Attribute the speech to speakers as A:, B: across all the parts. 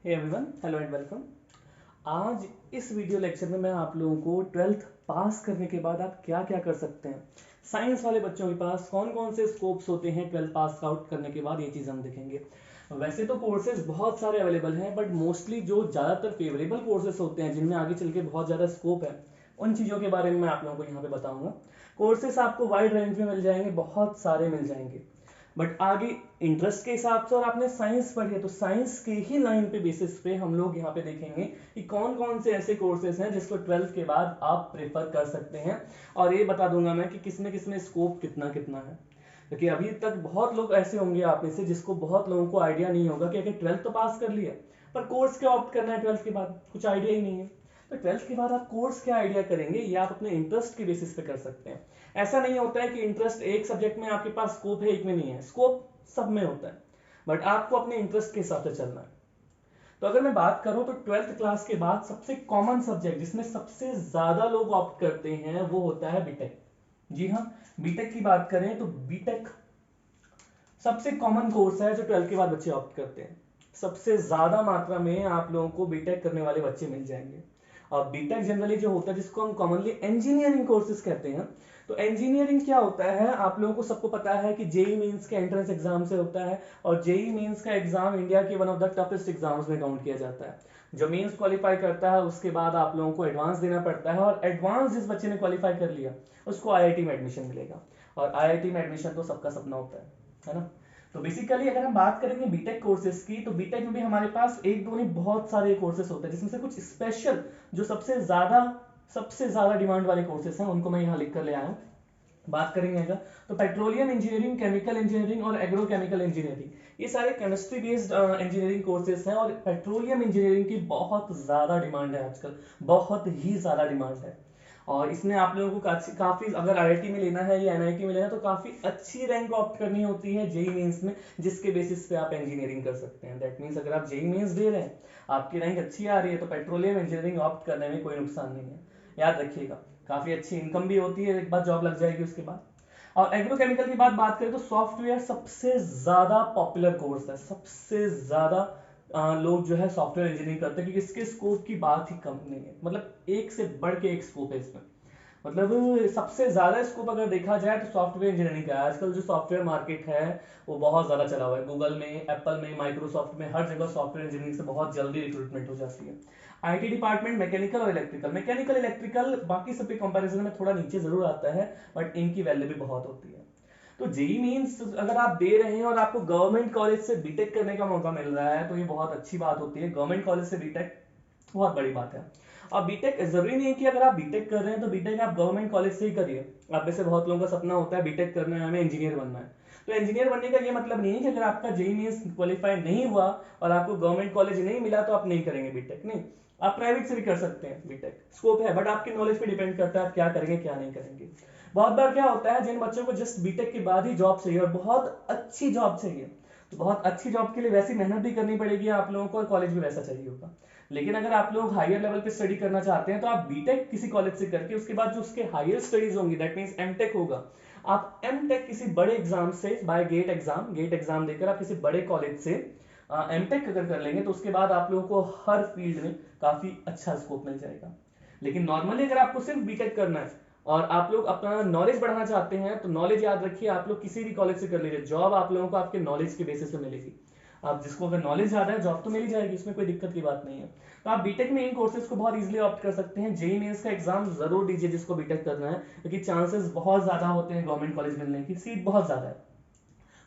A: Hey everyone, hello and welcome. आज इस video lecture में मैं आप लोगों को 12th पास करने के बाद आप क्या क्या कर सकते हैं, साइंस वाले बच्चों के पास कौन कौन से स्कोप्स होते हैं 12th पास आउट करने के बाद, ये चीज़ हम देखेंगे। वैसे तो कोर्सेज बहुत सारे अवेलेबल हैं, बट मोस्टली जो ज़्यादातर फेवरेबल कोर्सेज होते हैं जिनमें आगे चल के बहुत ज़्यादा स्कोप है, उन चीज़ों के बारे में मैं आप लोगों को यहाँ पे बताऊंगा। कोर्सेज आपको वाइड रेंज में मिल जाएंगे, बहुत सारे मिल जाएंगे, बट आगे इंटरेस्ट के हिसाब से, और आपने साइंस पढ़ी है तो साइंस के ही लाइन पे बेसिस पे हम लोग यहाँ पे देखेंगे कि कौन कौन से ऐसे कोर्सेज हैं जिसको 12th के बाद आप प्रेफर कर सकते हैं। और ये बता दूंगा मैं कि किसमें स्कोप कितना कितना है, क्योंकि अभी तक बहुत लोग ऐसे होंगे आप में से जिसको बहुत लोगों को आइडिया नहीं होगा कि अगर 12th तो पास कर लिया पर कोर्स क्या ऑप्ट करना है 12th के बाद, कुछ आइडिया ही नहीं है। तो 12th के बाद आप कोर्स क्या आइडिया करेंगे, ये आप अपने इंटरेस्ट के बेसिस पे कर सकते हैं। ऐसा नहीं होता है कि इंटरेस्ट एक सब्जेक्ट में आपके पास स्कोप है, एक में नहीं है, स्कोप सब में होता है, बट आपको अपने इंटरेस्ट के हिसाब से चलना है। तो अगर मैं बात करूं तो 12th क्लास के बाद सबसे कॉमन सब्जेक्ट जिसमें सबसे ज्यादा लोग ऑप्ट करते हैं वो होता है बीटेक। जी हाँ, बीटेक की बात करें तो बीटेक सबसे कॉमन कोर्स है जो 12th के बाद बच्चे ऑप्ट करते हैं। सबसे ज्यादा मात्रा में आप लोगों को बीटेक करने वाले बच्चे मिल जाएंगे। और बीटेक जनरली जो होता है जिसको हम कॉमनली इंजीनियरिंग कोर्सेज कहते हैं, तो इंजीनियरिंग क्या होता है आप लोगों को सबको पता है कि जेई मींस का एंट्रेंस एग्जाम से होता है, और जेई मींस का एग्जाम इंडिया के one of the toughest exams में काउंट किया जाता है। जो मींस क्वालिफाई करता है उसके बाद आप लोगों को एडवांस देना पड़ता है, और एडवांस जिस बच्चे ने क्वालिफाई कर लिया उसको आईआईटी में एडमिशन मिलेगा, और आईआईटी में एडमिशन तो सबका सपना होता है ना। तो बेसिकली अगर हम बात करेंगे बीटेक कोर्सेज की, तो बीटेक में भी हमारे पास एक दो नहीं बहुत सारे कोर्सेज होते हैं, जिसमें से कुछ स्पेशल जो सबसे ज्यादा डिमांड वाले कोर्सेज हैं उनको मैं यहाँ लिख कर ले आया हूँ। बात करेंगे अगर तो पेट्रोलियम इंजीनियरिंग, केमिकल इंजीनियरिंग और एग्रोकेमिकल इंजीनियरिंग, ये सारे केमिस्ट्री बेस्ड इंजीनियरिंग कोर्सेज हैं, और पेट्रोलियम इंजीनियरिंग की बहुत ज्यादा डिमांड है आजकल, बहुत ही ज्यादा डिमांड है। और इसमें आप लोगों को काफी अगर आईआईटी में लेना है या एनआईटी में लेना है तो काफी अच्छी रैंक ऑप्ट करनी होती है जेई मेंस में, जिसके बेसिस पे आप इंजीनियरिंग कर सकते हैं। दैट मींस अगर आप जेई मेंस दे रहे हैं, आपकी रैंक अच्छी आ रही है, तो पेट्रोलियम इंजीनियरिंग ऑप्ट करने में कोई नुकसान नहीं है। याद रखिएगा, काफी अच्छी इनकम भी होती है, एक बार जॉब लग जाएगी उसके बाद। और एग्रोकेमिकल की बात करें तो सॉफ्टवेयर सबसे ज्यादा पॉपुलर कोर्स है, सबसे ज्यादा लोग जो है सॉफ्टवेयर इंजीनियरिंग करते हैं, क्योंकि इसके स्कोप की बात ही कम नहीं है, मतलब एक से बढ़ के एक स्कोप है इसमें। मतलब सबसे ज्यादा स्कोप अगर देखा जाए तो सॉफ्टवेयर इंजीनियरिंग का है। आजकल जो सॉफ्टवेयर मार्केट है वो बहुत ज्यादा चला हुआ है, गूगल में, एप्पल में, माइक्रोसॉफ्ट में, हर जगह सॉफ्टवेयर इंजीनियरिंग से बहुत जल्दी रिक्रूटमेंट हो जाती है। आईटी डिपार्टमेंट मैकेनिकल और मैकेनिकल इलेक्ट्रिकल बाकी सब के कंपैरिजन में थोड़ा नीचे जरूर आता है, बट इनकी वैल्यू भी बहुत होती है। तो जेई मींस अगर आप दे रहे हैं और आपको गवर्नमेंट कॉलेज से बीटेक करने का मौका मिल रहा है तो ये बहुत अच्छी बात होती है। गवर्नमेंट कॉलेज से बीटेक बहुत बड़ी बात है। और बीटेक जरूरी नहीं है कि अगर आप बीटेक कर रहे हैं तो बीटेक आप गवर्नमेंट कॉलेज से ही करिए। आप में से बहुत लोगों का सपना होता है बीटेक करना है, हमें इंजीनियर बनना है, तो इंजीनियर बनने का ये मतलब नहीं है कि अगर आपका जेई मेंस क्वालिफाई नहीं हुआ और आपको गवर्नमेंट कॉलेज नहीं मिला तो आप नहीं करेंगे बीटेक, नहीं, आप प्राइवेट से भी कर सकते हैं बीटेक, स्कोप है, बट आपकी नॉलेज पे डिपेंड करता है आप क्या करेंगे क्या नहीं करेंगे। बहुत बार क्या होता है जिन बच्चों को जस्ट बीटेक के बाद ही जॉब चाहिए और बहुत अच्छी जॉब चाहिए, तो बहुत अच्छी जॉब के लिए वैसी मेहनत भी करनी पड़ेगी आप लोगों को, और कॉलेज भी वैसा चाहिए होगा। लेकिन अगर आप लोग हायर लेवल पे स्टडी करना चाहते हैं तो आप बीटेक किसी कॉलेज से करके उसके बाद जो उसके हायर स्टडीज होंगी, दैट मींस एमटेक होगा, आप एमटेक किसी बड़े एग्जाम से बाय गेट एग्जाम देकर आप किसी बड़े कॉलेज से एमटेक अगर कर लेंगे तो उसके बाद आप लोगों को हर फील्ड में काफी अच्छा स्कोप मिल जाएगा। लेकिन नॉर्मली अगर आपको सिर्फ बीटेक करना है और आप लोग अपना नॉलेज बढ़ाना चाहते हैं तो नॉलेज याद रखिए, आप लोग किसी भी कॉलेज से कर लीजिए, जॉब आप लोगों को आपके नॉलेज के बेसिस पे मिलेगी। आप जिसको अगर नॉलेज ज्यादा है जॉब तो मिल जाएगी, इसमें कोई दिक्कत की बात नहीं है। तो आप बीटेक में इन कोर्सेज को बहुत इजीली ऑप्ट कर सकते हैं। जेई मेंस का एग्जाम जरूर दीजिए जिसको बीटेक करना है, क्योंकि चांसेस बहुत ज्यादा होते हैं गवर्नमेंट कॉलेज मिलने की, सीट बहुत ज्यादा है,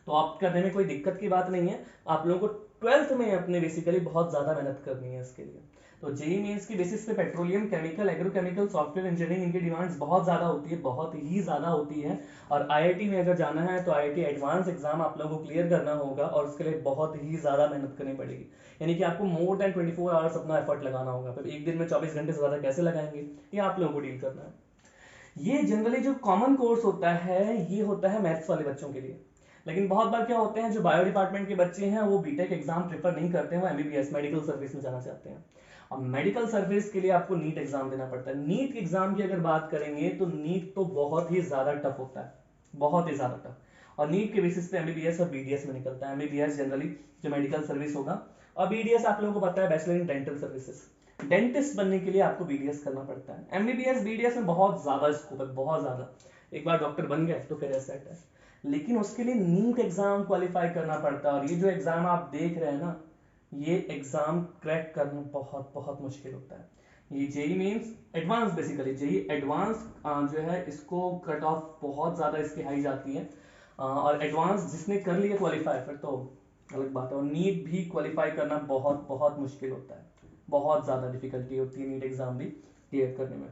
A: तो ऑप्ट करने में कोई दिक्कत की बात नहीं है। आप लोगों को 12th में अपने बेसिकली बहुत ज्यादा मेहनत करनी है इसके लिए। तो जेई मेंस की बेसिस पे petroleum, chemical, agrochemical, software engineering, इनकी डिमांड्स बहुत ज्यादा होती है, बहुत ही ज्यादा होती है। और आईआईटी में अगर जाना है तो आईआईटी एडवांस एग्जाम आप लोगों को क्लियर करना होगा, और उसके लिए बहुत ही ज्यादा मेहनत करनी पड़ेगी, यानी कि आपको मोर देन 24 आवर्स अपना एफर्ट लगाना होगा। फिर एक दिन में 24 घंटे से ज्यादा कैसे लगाएंगे, ये आप लोगों को डील करना है। ये जनरली जो कॉमन कोर्स होता है ये होता है मैथ्स वाले बच्चों के लिए। लेकिन बहुत बार क्या होते हैं जो बायो डिपार्टमेंट के बच्चे हैं वो बीटेक एग्जाम प्रेफर नहीं करते हैं, वो एमबीबीएस मेडिकल सर्विस में जाना चाहते हैं। अब मेडिकल सर्विस के लिए आपको नीट एग्जाम देना पड़ता है। नीट एग्जाम की अगर बात करेंगे तो नीट तो बहुत ही ज्यादा टफ होता है, बहुत ही ज्यादा टफ। और नीट के बेसिस पे एमबीबीएस और बीडीएस में निकलता है। एमबीबीएस जनरली जो मेडिकल सर्विस होगा, और बीडीएस आप लोगों को पता है bachelor in dental services. Dentist बनने के लिए आपको बीडीएस करना पड़ता है। एमबीबीएस बीडीएस में बहुत ज्यादा स्कोप है, बहुत ज्यादा। एक बार डॉक्टर बन गए तो फिर सेट है, लेकिन उसके लिए नीट एग्जाम क्वालिफाई करना पड़ता है। और ये जो एग्जाम आप देख रहे हैं ना, ये एग्जाम क्रैक करना बहुत बहुत मुश्किल होता है। ये JEE means advance, basically JEE advance जो है इसको कट ऑफ बहुत ज्यादा इसकी हाई जाती है। और एडवांस जिसने कर लिया क्वालिफाई फिर तो अलग बात है। और नीट भी क्वालिफाई करना बहुत बहुत मुश्किल होता है, बहुत ज्यादा डिफिकल्टी होती है नीट एग्जाम भी क्लियर करने में।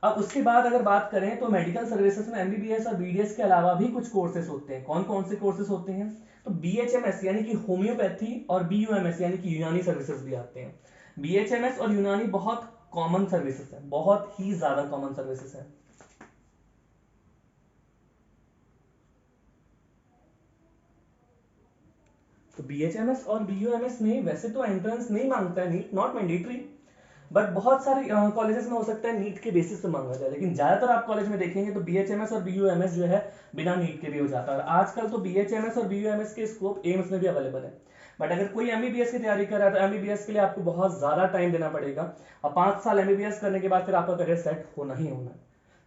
A: अब उसके बाद अगर बात करें तो मेडिकल सर्विसेज में एमबीबीएस और बीडीएस के अलावा भी कुछ कोर्सेज होते हैं। कौन कौन से कोर्सेज होते हैं? तो बीएचएमएस यानी कि होम्योपैथी और बीयूएमएस यानी कि यूनानी सर्विसेज भी आते हैं। बीएचएमएस और यूनानी बहुत कॉमन सर्विसेज है, बहुत ही ज्यादा कॉमन सर्विसेज है। तो बीएचएमएस और बीयूएमएस में वैसे तो एंट्रेंस नहीं मांगता है नीट, नॉट मैंडेटरी, बट बहुत सारे कॉलेजेस में हो सकता है नीट के बेसिस पे मांगा जाए। लेकिन ज्यादातर आप कॉलेज में देखेंगे तो बीएचएमएस और बीयूएमएस जो है बिना नीट के भी हो जाता है। और आजकल तो बीएचएमएस और बीयूएमएस के स्कोप एम्स में भी अवेलेबल है। बट अगर कोई एमबीबीएस की तैयारी कर रहा है तो एमबीबीएस के लिए आपको बहुत ज्यादा टाइम देना पड़ेगा, और 5 साल एमबीबीएस करने के बाद फिर आपका करियर सेट होना ही होना है।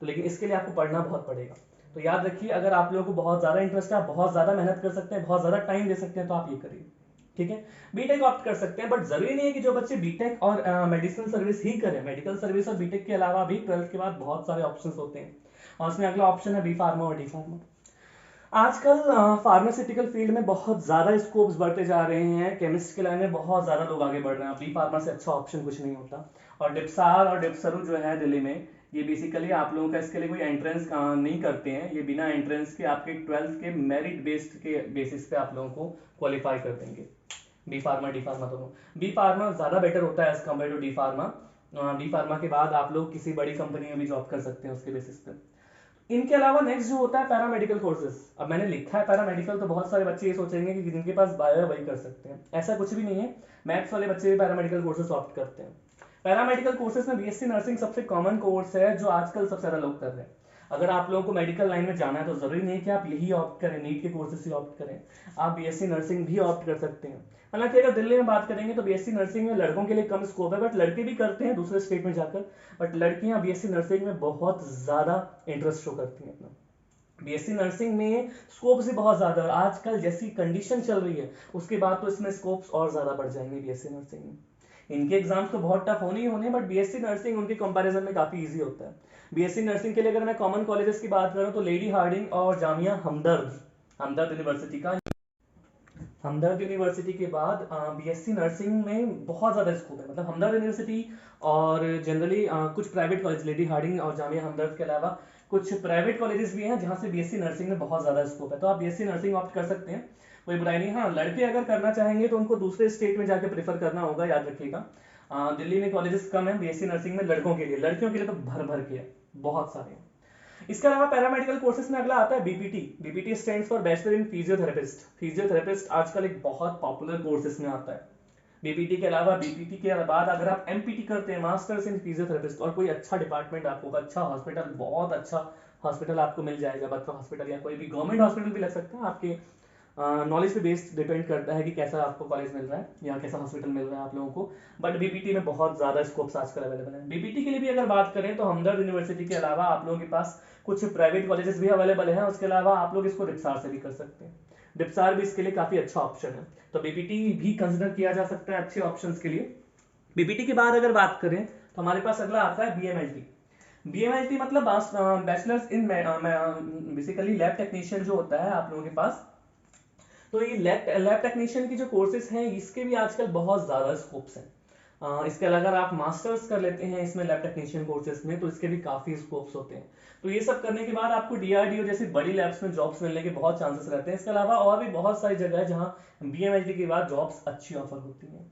A: तो लेकिन इसके लिए आपको पढ़ना बहुत पड़ेगा। तो याद रखिए, अगर आप लोगों को बहुत ज्यादा इंटरेस्ट है, आप बहुत ज्यादा मेहनत कर सकते हैं, बहुत ज्यादा टाइम दे सकते हैं, तो आप ये करिए, ठीक है। बीटेक ऑप्ट कर सकते हैं, बट जरूरी नहीं है कि जो बच्चे बीटेक और मेडिसिन सर्विस ही करें। मेडिकल सर्विस और बीटेक के अलावा भी 12th के बाद बहुत सारे ऑप्शंस होते हैं। और उसमें अगला ऑप्शन है बी फार्मा और डी फार्मा। आजकल फार्मास्यूटिकल फील्ड में बहुत ज्यादा स्कोप्स बढ़ते जा रहे हैं। केमिस्ट के लाइन में बहुत ज्यादा लोग आगे बढ़ रहे हैं। बी फार्मा से अच्छा ऑप्शन कुछ नहीं होता। और डिप्सार और डिप्सरू जो है दिल्ली में, ये बेसिकली आप लोगों का इसके लिए कोई एंट्रेंस नहीं करते हैं। ये बिना एंट्रेंस के आपके 12th के मेरिट बेस्ड के बेसिस पे आप लोगों को क्वालिफाई कर देंगे। बी फार्मा डी फार्मा दोनों। बी फार्मा ज्यादा बेटर होता है as compare to D pharma. D pharma के बाद आप लोग किसी बड़ी कंपनी में भी जॉब कर सकते हैं उसके बेसिस पे। इनके अलावा नेक्स्ट जो होता है पैरामेडिकल कोर्सेज। अब मैंने लिखा है पैरामेडिकल, तो बहुत सारे बच्चे ये सोचेंगे कि जिनके पास बायो है वही कर सकते हैं। ऐसा कुछ भी नहीं है, मैथ्स वाले बच्चे भी पैरामेडिकल कोर्सेज ऑप्ट करते हैं। पैरामेडिकल कोर्सेज में बीएससी नर्सिंग सबसे कॉमन कोर्स है जो आजकल सबसे ज्यादा लोग कर रहे हैं। अगर आप लोगों को मेडिकल लाइन में जाना है तो जरूरी नहीं कि आप यही ऑप्ट करें, नीट के कोर्सेज ही ऑप्ट करें। आप बीएससी नर्सिंग भी ऑप्ट कर सकते हैं। हालांकि अगर दिल्ली में बात करेंगे तो बीएससी नर्सिंग में लड़कों के लिए कम स्कोप है, बट लड़के भी करते हैं दूसरे स्टेट में जाकर। बट लड़कियां बीएससी नर्सिंग में बहुत ज्यादा इंटरेस्ट शो करती हैं अपना। बीएससी नर्सिंग में स्कोप्स भी बहुत ज्यादा है। आजकल जैसी कंडीशन चल रही है उसके बाद तो इसमें स्कोप्स और ज्यादा बढ़ जाएंगे बीएससी नर्सिंग में। इनके एग्जाम्स तो बहुत टफ होने ही होने, बट बीएससी नर्सिंग उनके कंपैरिजन में काफी इजी होता है। बीएससी नर्सिंग के लिए अगर मैं कॉमन कॉलेजेस की बात करूं तो लेडी हार्डिंग और जामिया हमदर्द, हमदर्द यूनिवर्सिटी का, हमदर्द यूनिवर्सिटी के बाद बीएससी नर्सिंग में बहुत ज्यादा स्कोप है। मतलब हमदर्द यूनिवर्सिटी और जनरली कुछ प्राइवेट कॉलेज, लेडी हार्डिंग और जामिया हमदर्द के अलावा कुछ प्राइवेट कॉलेजेस भी हैं जहां से बीएससी नर्सिंग में बहुत ज्यादा स्कोप है। तो आप बीएससी नर्सिंग ऑप्ट कर सकते हैं, कोई बुराई नहीं। हाँ, लड़के अगर करना चाहेंगे तो उनको दूसरे स्टेट में जाकर प्रेफर करना होगा, याद रखिएगा। दिल्ली में कॉलेजेस कम है बीएससी नर्सिंग में लड़कों के लिए, लड़कियों के लिए तो भर भर के बहुत सारे हैं। इसके अलावा पैरामेडिकल कोर्सेज में अगला आता है BPT. BPT stands for bachelor in physiotherapist. Physiotherapist आजकल एक बहुत पॉपुलर कोर्सेज में आता है। बीपीटी के अलावा, बीपीटी के बाद अगर आप एमपीटी करते हैं, मास्टर्स इन फिजियोथेरेपिस्ट, और कोई अच्छा डिपार्टमेंट आपको, अच्छा हॉस्पिटल, बहुत अच्छा हॉस्पिटल आपको मिल जाएगा, बत्रा हॉस्पिटल या कोई भी गवर्नमेंट हॉस्पिटल भी लग सकता है। आपके नॉलेज पे बेस्ड डिपेंड करता है कि कैसा आपको कॉलेज मिल रहा है या कैसा हॉस्पिटल मिल रहा है आप लोगों को। बट बीपीटी में बहुत ज्यादा स्कोप्स आजकल अवेलेबल है। बीपीटी के लिए भी अगर बात करें तो हमदर्द यूनिवर्सिटी के अलावा आप लोगों के पास कुछ प्राइवेट कॉलेजेस भी अवेलेबल है। उसके अलावा आप लोग इसको डिप्सार से भी कर सकते हैं। डिप्सार भी इसके लिए काफी अच्छा ऑप्शन है, तो बीपीटी भी कंसिडर किया जा सकता है अच्छे ऑप्शंस के लिए। बीपीटी के बाद अगर बात करें तो हमारे पास अगला आता है बीएमएलटी। बीएमएलटी मतलब bachelors in basically lab technician जो होता है आप लोगों के पास। तो ये लैब टेक्नीशियन की जो कोर्सेज हैं इसके भी आजकल बहुत ज्यादा स्कोप्स हैं। इसके अलावा अगर आप मास्टर्स कर लेते हैं इसमें लैब टेक्नीशियन कोर्सेज में तो इसके भी काफी स्कोप्स होते हैं। तो ये सब करने के बाद आपको डीआरडीओ जैसी बड़ी लैब्स में जॉब्स मिलने के बहुत चांसेस रहते हैं। इसके अलावा और भी बहुत सारी जगह है जहां बीएमएलटी के बाद जॉब्स अच्छी ऑफर होती हैं।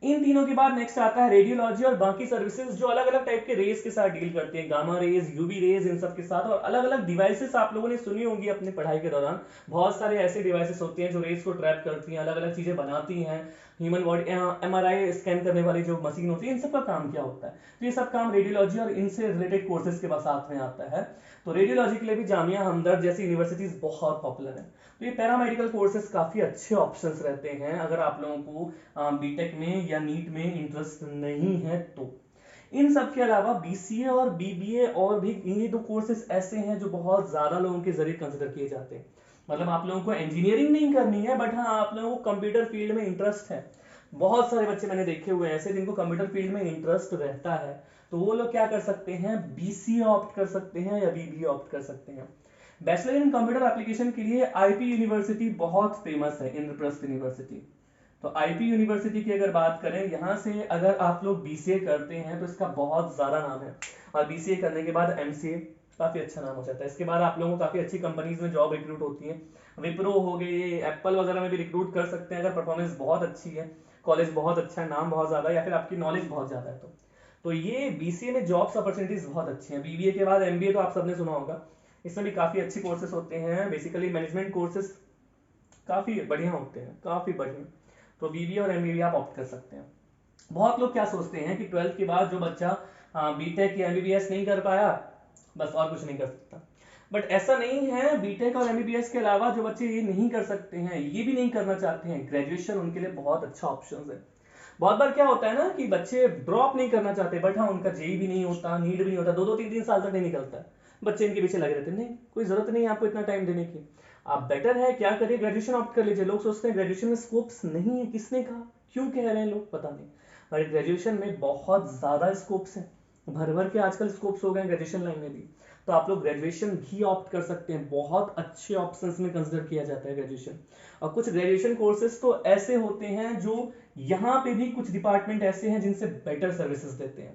A: इन तीनों के बाद नेक्स्ट आता है रेडियोलॉजी और बाकी सर्विसेज जो अलग अलग टाइप के रेज के साथ डील करती हैं, गामा रेज, यूवी रेज, इन सब के साथ। और अलग अलग डिवाइसेस आप लोगों ने सुनी होंगी अपनी पढ़ाई के दौरान, बहुत सारे ऐसे डिवाइसेस होती हैं जो रेज को ट्रैप करती हैं, अलग अलग चीजें बनाती हैं। ह्यूमन बॉडी एमआरआई स्कैन करने वाली जो मशीन होती है, इन सब का काम क्या होता है, तो ये सब काम रेडियोलॉजी और इनसे रिलेटेड कोर्सेज के साथ में आता है। तो रेडियोलॉजी के लिए भी जामिया हमदर्द जैसी यूनिवर्सिटीज बहुत पॉपुलर है। तो ये पैरामेडिकल कोर्सेज काफी अच्छे ऑप्शंस रहते हैं अगर आप लोगों को बीटेक में या नीट में इंटरेस्ट नहीं है तो। इन सब के अलावा बीसीए और बीबीए और भी ये दो कोर्सेज ऐसे हैं जो बहुत ज्यादा लोगों के जरिए कंसिडर किए जाते हैं। मतलब आप लोगों को इंजीनियरिंग नहीं करनी है, बट हाँ आप लोगों को कंप्यूटर फील्ड में इंटरेस्ट है। बहुत सारे बच्चे मैंने देखे हुए हैं ऐसे जिनको कंप्यूटर फील्ड में इंटरेस्ट रहता है, तो वो लोग क्या कर सकते हैं, बीसीए ऑप्ट कर सकते हैं या बीबीए ऑप्ट कर सकते हैं। बैचलर इन कंप्यूटर एप्लीकेशन के लिए आईपी यूनिवर्सिटी बहुत फेमस है, इंद्रप्रस्थ यूनिवर्सिटी। तो आईपी यूनिवर्सिटी की अगर बात करें, यहाँ से अगर आप लोग बीसीए करते हैं तो इसका बहुत ज्यादा नाम है, और बीसीए करने के बाद एमसीए काफी अच्छा नाम हो जाता है। इसके बाद आप लोगों को काफी अच्छी कंपनीज में जॉब रिक्रूट होती है, विप्रो हो गए, एप्पल वगैरह में भी रिक्रूट कर सकते हैं अगर परफॉर्मेंस बहुत अच्छी है, कॉलेज बहुत अच्छा है, नाम बहुत ज्यादा है, या फिर आपकी नॉलेज बहुत ज्यादा है तो ये बीसीए में जॉब्स अपॉर्चुनिटीज बहुत अच्छी हैं। बीबीए के बाद एमबीए तो आप सबने सुना होगा, इसमें भी काफी अच्छी कोर्सेज होते हैं, बेसिकली मैनेजमेंट कोर्सेज काफी बढ़िया होते हैं, काफी बढ़िया। तो बीबीए और एमबीए आप ऑप्ट कर सकते हैं। बहुत लोग क्या सोचते हैं कि 12th के बाद जो बच्चा बीटेक या एमबीबीएस नहीं कर पाया बस और कुछ नहीं कर सकता, बट ऐसा नहीं है। बीटेक और एमबीबीएस के अलावा जो बच्चे ये नहीं कर सकते हैं, ये भी नहीं करना चाहते हैं, ग्रेजुएशन उनके लिए बहुत अच्छा ऑप्शन है। बहुत बार क्या होता है ना कि बच्चे ड्रॉप नहीं करना चाहते, बट हाँ उनका जेई भी नहीं होता, नीट भी नहीं होता, 2-2 3-3 साल तक नहीं निकलता है, बच्चे इनके पीछे लगे रहते हैं। नहीं, कोई जरूरत नहीं है आपको इतना टाइम देने की, आप बेटर है क्या करिए, ग्रेजुएशन ऑप्ट कर लीजिए। लोग सोचते हैं ग्रेजुएशन में स्कोप्स नहीं है, किसने कहा, क्यों कह रहे हैं लोग, पता नहीं, पर ग्रेजुएशन में बहुत ज्यादा स्कोप्स है, भर भर के आजकल स्कोप्स हो गए ग्रेजुएशन लाइन में भी। तो आप लोग ग्रेजुएशन भी ऑप्ट कर सकते हैं, बहुत अच्छे ऑप्शंस में कंसिडर किया जाता है ग्रेजुएशन। और कुछ ग्रेजुएशन कोर्सेज तो ऐसे होते हैं जो यहाँ पे भी कुछ डिपार्टमेंट ऐसे हैं जिनसे बेटर सर्विसेज देते हैं,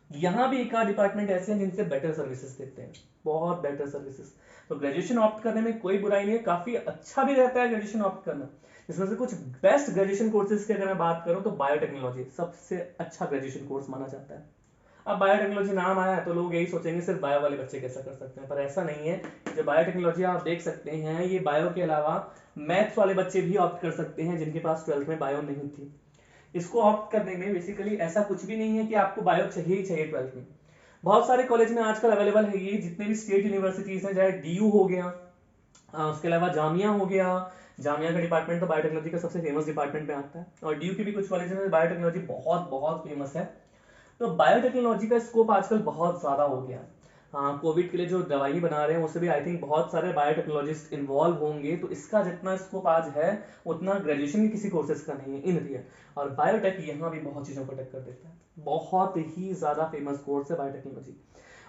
A: यहाँ भी एक आध डिपार्टमेंट ऐसे हैं जिनसे बेटर सर्विसेज देते हैं, बहुत बेटर सर्विसेज। तो ग्रेजुएशन ऑप्ट करने में कोई बुराई नहीं है, काफी अच्छा भी रहता है ग्रेजुएशन ऑप्ट करना। इसमें से कुछ बेस्ट ग्रेजुएशन कोर्सेज की अगर मैं बात करूं तो बायोटेक्नोलॉजी सबसे अच्छा ग्रेजुएशन कोर्स माना जाता है। अब बायोटेक्नोलॉजी नाम आया है तो लोग यही सोचेंगे सिर्फ बायो वाले बच्चे कैसा कर सकते हैं, पर ऐसा नहीं है। जो बायोटेक्नोलॉजी आप देख सकते हैं, ये बायो के अलावा मैथ्स वाले बच्चे भी ऑप्ट कर सकते हैं जिनके पास 12th में बायो नहीं थी। इसको ऑप्ट करने में बेसिकली ऐसा कुछ भी नहीं है कि आपको बायो चाहिए ही चाहिए 12th में। बहुत सारे कॉलेज में आजकल अवेलेबल है, ये जितने भी स्टेट यूनिवर्सिटीज हैं, चाहे डीयू हो गया, उसके अलावा जामिया हो गया, जामिया का डिपार्टमेंट तो बायोटेक्नोलॉजी का सबसे फेमस डिपार्टमेंट में आता है, और डीयू की भी कुछ कॉलेज में बायोटेक्नोलॉजी बहुत बहुत फेमस है। तो बायोटेक्नोलॉजी का स्कोप आजकल बहुत ज्यादा हो गया। हाँ, कोविड के लिए जो दवाई बना रहे हैं उससे भी आई थिंक बहुत सारे बायोटेक्नोलॉजिस्ट इन्वॉल्व होंगे, तो इसका जितना स्कोप आज है उतना ग्रेजुएशन के किसी कोर्सेज का नहीं है इन रियल। और बायोटेक यहाँ भी बहुत चीजों को टक्कर देता है, बहुत ही ज्यादा फेमस कोर्स है बायोटेक्नोलॉजी।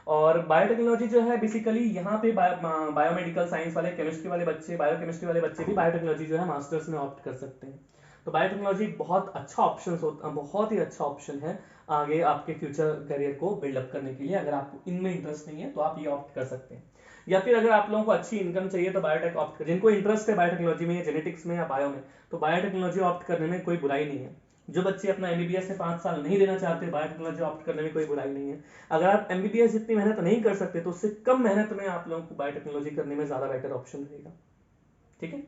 A: और बायोटेक्नोलॉजी जो है बेसिकली यहाँ पे बायोमेडिकल साइंस वाले, केमिस्ट्री वाले बच्चे, बायोकेमिस्ट्री वाले बच्चे भी बायोटेक्नोलॉजी जो है मास्टर्स में ऑप्ट कर सकते हैं। तो बायोटेक्नोलॉजी बहुत अच्छा ऑप्शन होता है, बहुत ही अच्छा ऑप्शन है आगे आपके फ्यूचर करियर को बिल्डअप करने के लिए। अगर आपको इनमें इंटरेस्ट नहीं है तो आप ये ऑप्ट कर सकते हैं, या फिर अगर आप लोगों को अच्छी इनकम चाहिए तो बायोटेक ऑप्ट कर, जिनको इंटरेस्ट है बायोटेक्नोलॉजी में, जेनेटिक्स में या बायो में, तो बायोटेक्नोलॉजी ऑप्ट करने में कोई बुराई नहीं है। जो बच्चे अपना एमबीबीएस से 5 साल नहीं देना चाहते, बायोटेक्नोलॉजी ऑप्ट करने में कोई बुराई नहीं है। अगर आप एमबीबीएस जितनी मेहनत नहीं कर सकते तो उससे कम मेहनत में आप लोगों को बायोटेक्नोलॉजी करने में ज्यादा बेटर ऑप्शन रहेगा। ठीक है,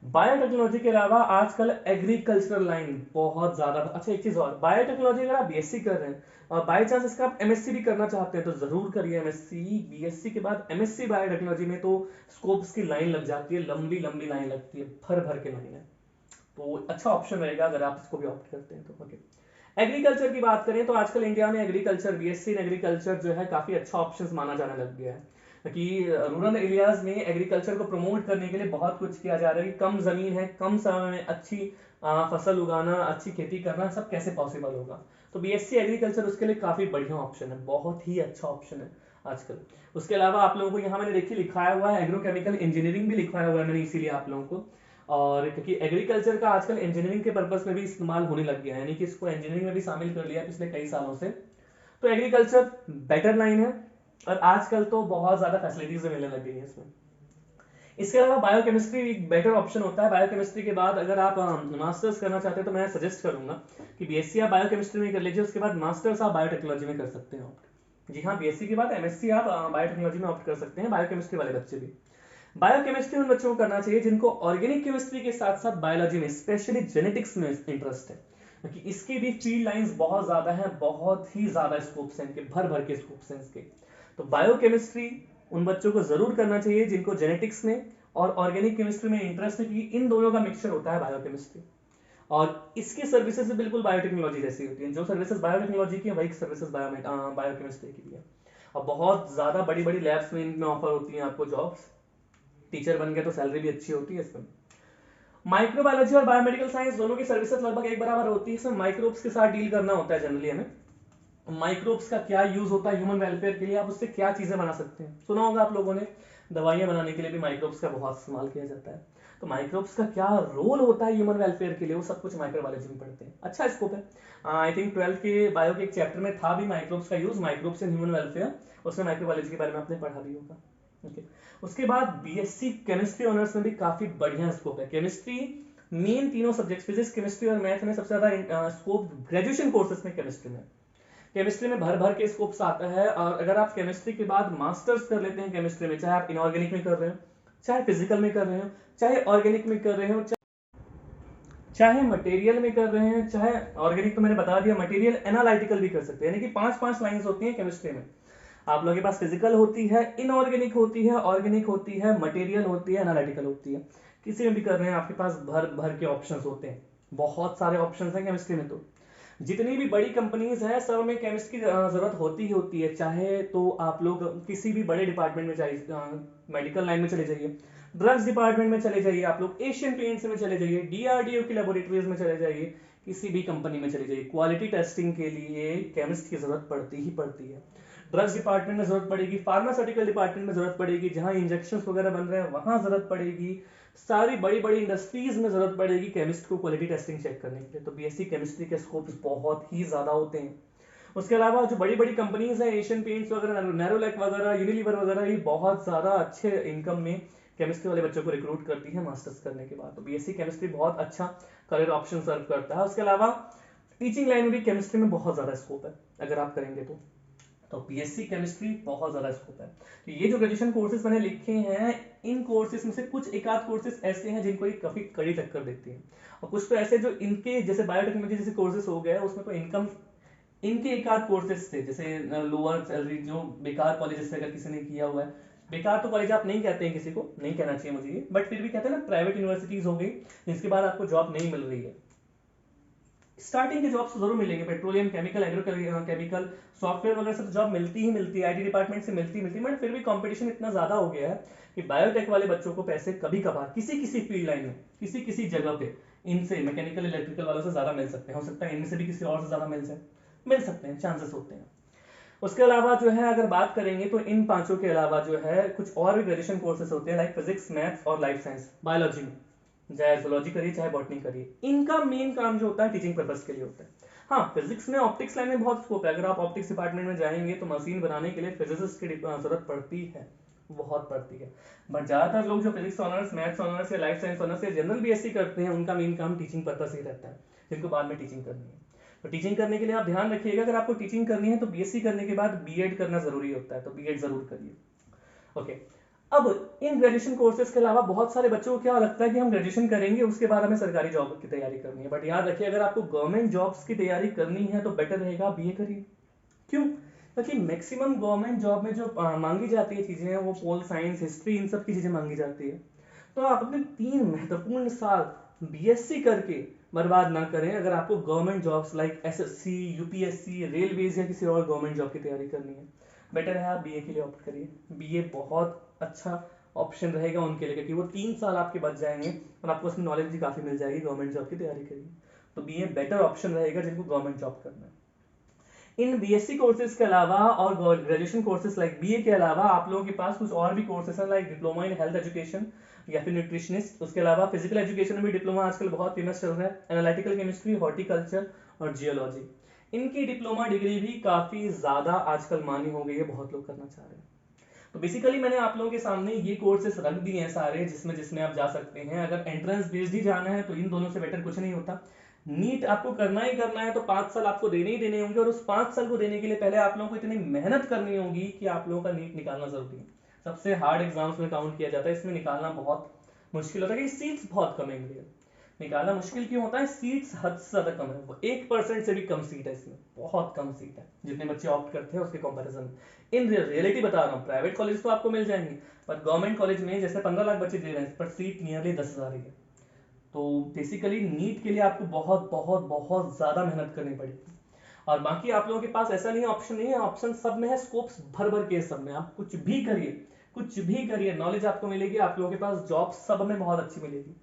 A: बायोटेक्नोलॉजी के अलावा आजकल एग्रीकल्चरल लाइन बहुत ज्यादा अच्छा। एक चीज और, बायोटेक्नोलॉजी अगर आप बीएससी कर रहे हैं और बाय चांस इसका आप एमएससी भी करना चाहते हैं तो जरूर करिए एमएससी। बीएससी के बाद एमएससी बायोटेक्नोलॉजी में तो स्कोप्स की लाइन लग जाती है, लंबी लंबी लाइन लगती है, भर भर के लाइन है, तो अच्छा ऑप्शन रहेगा अगर आप इसको भी ऑप्ट करते हैं तो। ओके, एग्रीकल्चर की बात करें तो आजकल इंडिया में एग्रीकल्चर, बीएससी इन एग्रीकल्चर जो है काफी अच्छा ऑप्शन माना जाने लग गया है, कि रूरल एरियाज में एग्रीकल्चर को प्रमोट करने के लिए बहुत कुछ किया जा रहा है कि कम जमीन है, कम समय में अच्छी फसल उगाना, अच्छी खेती करना, सब कैसे पॉसिबल होगा। तो बीएससी एग्रीकल्चर उसके लिए काफी बढ़िया ऑप्शन है, बहुत ही अच्छा ऑप्शन है आजकल। उसके अलावा आप लोगों को यहाँ मैंने देखिए लिखाया हुआ है एग्रोकेमिकल इंजीनियरिंग भी लिखाया हुआ है मैंने इसीलिए आप लोगों को, और क्योंकि एग्रीकल्चर का आजकल इंजीनियरिंग के पर्पस में भी इस्तेमाल होने लग गया है, यानी कि इसको इंजीनियरिंग में भी शामिल कर लिया पिछले कई सालों से। तो एग्रीकल्चर बेटर लाइन है, और आजकल तो बहुत ज्यादा फैसिलिटीज मिलने लग गई है इसमें। इसके अलावा बायोकेमिस्ट्री एक बेटर ऑप्शन होता है। बायोकेमिस्ट्री के बाद अगर आप मास्टर्स करना चाहते हैं तो मैं सजेस्ट करूंगा कि बीएससी आप बायोकेमिस्ट्री में कर लीजिए, उसके बाद मास्टर्स आप बायोटेक्नोलॉजी में कर सकते हैं ऑप्ट। जी हाँ, बीएससी के बाद एमएससी आप बायोटेक्नोलॉजी में ऑप्ट कर सकते हैं, बायोकेमिस्ट्री वाले बच्चे भी। बायोकेमिस्ट्री उन बच्चों को करना चाहिए जिनको ऑर्गेनिक केमिस्ट्री के साथ साथ बायोलॉजी में, स्पेशली जेनेटिक्स में इंटरेस्ट है, क्योंकि इसकी भी फील्ड लाइंस बहुत ज्यादा हैं, बहुत ही ज्यादा स्कोप्स हैं इनके, भर भर के स्कोप्स हैं इसके। तो बायोकेमिस्ट्री उन बच्चों को जरूर करना चाहिए जिनको जेनेटिक्स में और ऑर्गेनिक केमिस्ट्री में इंटरेस्ट है, क्योंकि इन दोनों का मिक्सचर होता है बायोकेमिस्ट्री। और इसकी सर्विसेज बिल्कुल बायोटेक्नोलॉजी जैसी होती है, जो सर्विसेज बायोटेक्नोलॉजी की है वही सर्विसेज बायोकेमिस्ट्री की भी है। और बहुत ज्यादा बड़ी बड़ी लैब्स में इनमें ऑफर होती है आपको जॉब्स। टीचर बन गए तो सैलरी भी अच्छी होती है इसमें। माइक्रोबायोलॉजी और बायोमेडिकल साइंस दोनों की सर्विसेज लगभग एक बराबर होती है। इसमें माइक्रोब्स के साथ डील करना होता है जनरली हमें। माइक्रोब्स का क्या यूज होता है ह्यूमन वेलफेयर के लिए, आप उससे क्या चीजें बना सकते हैं, सुना होगा आप लोगों ने। दवाइयां बनाने के लिए भी माइक्रोब्स का बहुत इस्तेमाल किया जाता है। तो माइक्रोब्स का क्या रोल होता है ह्यूमन वेलफेयर के लिए, वो सब कुछ माइक्रोबायोलॉजी में पढ़ते हैं। अच्छा स्कोप है। आई थिंक 12th के बायो के एक चैप्टर में था भी माइक्रोब्स का use, microbes in human welfare, उसमें माइक्रोबायोलॉजी के बारे में आपने पढ़ा भी होगा। ओके, उसके बाद बीएससी केमिस्ट्री ऑनर्स में भी काफी बढ़िया स्कोप है। केमिस्ट्री मेन तीनों सब्जेक्ट फिजिक्स केमिस्ट्री और मैथ में सबसे ज्यादा स्कोप ग्रेजुएशन कोर्सेज में केमिस्ट्री में। केमिस्ट्री में भर भर के स्कोप्स आता है। और अगर आप केमिस्ट्री के बाद मास्टर्स कर लेते हैं केमिस्ट्री में, चाहे आप इनऑर्गेनिक में कर रहे हो, चाहे फिजिकल में कर रहे हो, चाहे ऑर्गेनिक में कर रहे हो, चाहे मटेरियल में कर रहे हैं, चाहे ऑर्गेनिक तो मैंने बता दिया, मटेरियल एनालिटिकल भी कर सकते हैं। यानी कि 5-5 लाइंस होती हैं केमिस्ट्री में। आप लोगों के पास फिजिकल होती है, इनऑर्गेनिक होती है, ऑर्गेनिक होती है, मटेरियल होती है, एनालिटिकल होती है। किसी में भी कर रहे हैं आपके पास भर भर के ऑप्शंस होते हैं। बहुत सारे ऑप्शंस हैं केमिस्ट्री में। तो जितनी भी बड़ी कंपनीज है सब में केमिस्ट की जरूरत होती ही होती है। चाहे तो आप लोग किसी भी बड़े डिपार्टमेंट में चाहिए, मेडिकल लाइन में चले जाइए, ड्रग्स डिपार्टमेंट में चले जाइए, आप लोग एशियन पेंट्स में चले जाइए, डीआरडीओ की लेबोरेटरीज में चले जाइए, किसी भी कंपनी में चले जाइए, क्वालिटी टेस्टिंग के लिए केमिस्ट की जरूरत पड़ती ही पड़ती है। ड्रग्स डिपार्टमेंट में जरूरत पड़ेगी, फार्मास्यूटिकल डिपार्टमेंट में जरूरत पड़ेगी, जहां इंजेक्शन वगैरह बन रहे हैं वहां जरूरत पड़ेगी, सारी बड़ी बड़ी इंडस्ट्रीज में जरूरत पड़ेगी केमिस्ट को क्वालिटी टेस्टिंग चेक करने के लिए। तो बीएससी केमिस्ट्री के स्कोप बहुत ही ज्यादा होते हैं। उसके अलावा जो बड़ी बड़ी कंपनीज है, एशियन पेंट्स वगैरह, नैरोलैक वगैरह, यूनिलीवर वगैरह, ये बहुत ज्यादा अच्छे इनकम में केमिस्ट्री वाले बच्चों को रिक्रूट करती है मास्टर्स करने के बाद। तो बीएससी केमिस्ट्री बहुत अच्छा करियर ऑप्शन सर्व करता है। उसके अलावा टीचिंग लाइन में भी केमिस्ट्री में बहुत ज्यादा स्कोप है अगर आप करेंगे तो बीएससी केमिस्ट्री बहुत ज्यादा स्कोप है। तो ये जो ग्रेजुएशन कोर्सेज मैंने लिखे हैं, इन कोर्सेज में से कुछ एक आध कोर्सेज ऐसे हैं जिनको ये काफी कड़ी टक्कर देती है, और कुछ तो ऐसे जो इनके जैसे बायोटेक्नोलॉजी जैसे कोर्सेज हो गए उसमें तो इनकम इनके एक आध कोर्सेज थे, जैसे लोअर सैलरी जो बेकार कॉलेज से अगर किसी ने किया हुआ है, बेकार तो कॉलेज आप नहीं कहते हैं, किसी को नहीं कहना चाहिए मुझे ये, बट फिर भी कहते हैं ना प्राइवेट यूनिवर्सिटीज हो गई जिसके बाद आपको जॉब नहीं मिल रही है। स्टार्टिंग के जॉब्स जरूर मिलेंगे, पेट्रोलियम, केमिकल, एग्रोकेमिकल, सॉफ्टवेयर वगैरह से तो जॉब मिलती ही मिलती है, आईटी डिपार्टमेंट से मिलती मिलती है, बट फिर भी कंपटीशन इतना ज्यादा हो गया है कि बायोटेक वाले बच्चों को पैसे कभी कभार किसी किसी फील्ड लाइन में, किसी किसी जगह पे इनसे मैकेनिकल इलेक्ट्रिकल वालों से ज्यादा मिल सकते हैं। हो सकता है इनमें से भी किसी और से ज्यादा मिल सकते हैं, चांसेस होते हैं। उसके अलावा जो है अगर बात करेंगे तो इन पांचों के अलावा जो है कुछ और भी ग्रेजुएशन कोर्सेज होते हैं, लाइक फिजिक्स, मैथ्स और लाइफ साइंस, बायोलॉजी में, चाहे जूलॉजी करिए चाहे बॉटनी करिए, इनका मेन काम जो होता है टीचिंग पर्पस के लिए होता है। हाँ, फिजिक्स में ऑप्टिक्स लाइन में बहुत स्कोप है। अगर आप ऑप्टिक्स डिपार्टमेंट में जाएंगे तो मशीन बनाने के लिए फिजिसिस्ट की जरूरत पड़ती है, बहुत पड़ती है। बट ज्यादातर लोग जो फिजिक्स ऑनर्स, मैथ्स ऑनर्स या लाइफ साइंस ऑनर्स या जनरल बीएससी करते हैं, उनका मेन काम टीचिंग पर्पस ही रहता है, जिनको बाद में टीचिंग करनी है। तो टीचिंग करने के लिए आप ध्यान रखिएगा, अगर आपको टीचिंग करनी है तो बीएससी करने के बाद बीएड करना जरूरी होता है, तो बीएड जरूर करिए। ओके, अब इन ग्रेजुएशन कोर्सेज के अलावा बहुत सारे बच्चों को क्या लगता है कि हम ग्रेजुएशन करेंगे उसके बाद हमें सरकारी जॉब की तैयारी करनी है, बट याद रखिए अगर आपको गवर्नमेंट जॉब्स की तैयारी करनी है तो बेटर रहेगा बीए करिए। क्यों? क्योंकि मैक्सिमम गवर्नमेंट जॉब में जो मांगी जाती है चीजें हैं वो पोल साइंस, हिस्ट्री, इन सब की चीजें मांगी जाती है। तो आप अपने 3 महत्वपूर्ण साल बीएससी करके बर्बाद ना करें अगर आपको government jobs like SSC, UPSC, railways या किसी और गवर्नमेंट जॉब की तैयारी करनी है। बेटर है आप बीए के लिए ऑप्ट करिए। बीए बहुत अच्छा ऑप्शन रहेगा उनके लिए, क्योंकि वो 3 साल आपके बच जाएंगे और आपको उसमें नॉलेज भी काफी मिल जाएगी गवर्नमेंट जॉब की तैयारी करिए। तो बीए बेटर ऑप्शन रहेगा जिनको गवर्नमेंट जॉब करना है। इन बीएससी कोर्सेज के अलावा और ग्रेजुएशन कोर्सेज लाइक बीए के अलावा आप लोगों के पास कुछ और भी कोर्सेज हैं, like diploma in health education या फिर न्यूट्रिशनिस्ट। उसके अलावा फिजिकल एजुकेशन में भी डिप्लोमा आजकल बहुत फेमस चल रहा है, एनालिटिकल केमिस्ट्री, हॉर्टिकल्चर और जियोलॉजी। इनकी डिप्लोमा डिग्री भी काफी ज्यादा आजकल मानी हो गई है, बहुत लोग करना चाह रहे हैं। तो बेसिकली मैंने आप लोगों के सामने ये कोर्सेस रख दिए हैं सारे, जिसमें जिसमें आप जा सकते हैं। अगर एंट्रेंस बेस्ड ही जाना है तो इन दोनों से बेटर कुछ नहीं होता। नीट आपको करना ही करना है तो 5 साल आपको देने ही देने होंगे, और उस 5 साल को देने के लिए पहले आप लोगों को इतनी मेहनत करनी होगी कि आप लोगों का नीट निकालना जरूरी है। सबसे हार्ड एग्जाम्स में काउंट किया जाता है, इसमें निकालना बहुत मुश्किल होता है क्योंकि सीट्स बहुत कम है इंडिया। निकालना मुश्किल क्यों होता है, सीट्स हद से ज्यादा कम है, 1% से भी कम सीट है इसमें, बहुत कम सीट है जितने बच्चे ऑप्ट करते हैं उसके कंपैरिजन में। इन रियलिटी बता रहा हूँ, प्राइवेट कॉलेज तो आपको मिल जाएंगे, पर गवर्नमेंट कॉलेज में जैसे 15 लाख बच्चे दे रहे हैं, पर सीट नियरली 10,000 ही है। तो बेसिकली नीट के लिए आपको बहुत बहुत बहुत ज्यादा मेहनत करनी पड़ेगी। और बाकी आप लोगों के पास ऐसा नहीं है, ऑप्शन नहीं है, ऑप्शन सब में है, स्कोप्स भर भर के सब में, आप कुछ भी करिए, कुछ भी करिए, नॉलेज आपको मिलेगी, आप लोगों के पास जॉब सब में बहुत अच्छी मिलेगी।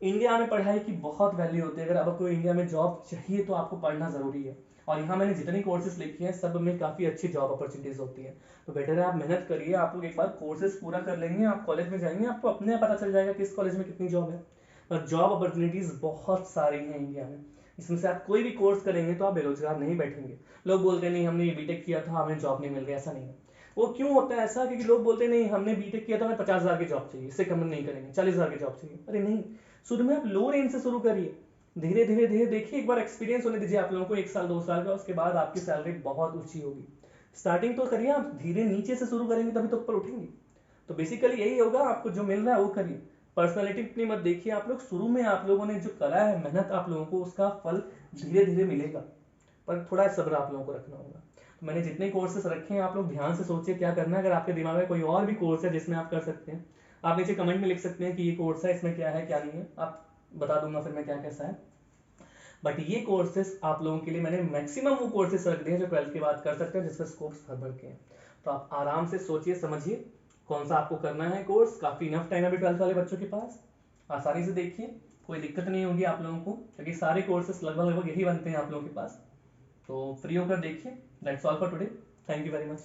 A: इंडिया में पढ़ाई की बहुत वैल्यू होती है, अगर आपको इंडिया में जॉब चाहिए तो आपको पढ़ना जरूरी है। और यहाँ मैंने जितनी कोर्सेज लिखी हैं सब में काफी अच्छी जॉब अपॉर्चुनिटीज होती है। तो बेटर है आप मेहनत करिए, आप लोग एक बार कोर्सेज पूरा कर लेंगे, आप कॉलेज में जाएंगे, आपको अपने आप पता चल जाएगा किस कॉलेज में कितनी जॉब है। और जॉब अपॉर्चुनिटीज बहुत सारी हैं इंडिया में, इसमें से आप कोई भी कोर्स करेंगे तो आप बेरोजगार नहीं बैठेंगे। लोग बोलते नहीं हमने ये बीटेक किया था हमें जॉब नहीं मिल रही, ऐसा नहीं है। वो क्यों होता है ऐसा, क्योंकि लोग बोलते नहीं हमने बीटेक किया था हमें 50,000 की जॉब चाहिए, इससे कम नहीं करेंगे, 40,000 की जॉब चाहिए। अरे नहीं, शुरू में आप लो रेंज से शुरू करिए, धीरे धीरे धीरे देखिए, एक बार एक्सपीरियंस होने दीजिए आप लोगों को 1 साल 2 साल का, उसके बाद आपकी सैलरी बहुत ऊंची होगी। स्टार्टिंग तो करिए आप, धीरे नीचे से शुरू करेंगे तभी तो ऊपर उठेंगे। तो बेसिकली यही होगा, आपको जो मिल रहा है वो करिए, पर्सनालिटी इतनी मत देखिए आप लोग। शुरू में आप लोगों ने जो करा है मेहनत, आप लोगों को उसका फल धीरे धीरे मिलेगा, पर थोड़ा सब्र आप लोगों को रखना होगा। तो मैंने जितने कोर्सेस रखे हैं आप लोग ध्यान से सोचिए क्या करना है। अगर आपके दिमाग में कोई और भी कोर्स है जिसमें आप कर सकते हैं, आप नीचे कमेंट में लिख सकते हैं कि ये कोर्स है, इसमें क्या है क्या नहीं है, आप बता दूंगा फिर मैं क्या कैसा है। बट ये कोर्सेस आप लोगों के लिए मैंने मैक्सिमम वो कोर्सेस रख दिए जो 12th के बाद कर सकते हैं, जिसमें स्कोप्स भर भर के हैं। तो आप आराम से सोचिए समझिए कौन सा आपको करना है कोर्स, काफी इनफ टाइम है अभी 12th वाले बच्चों के पास, आसानी से देखिए, कोई दिक्कत नहीं होगी आप लोगों को, क्योंकि सारे कोर्सेस लगभग लगभग यही बनते हैं आप लोगों के पास। तो फ्री होकर देखिए। That's all for today, thank you very much.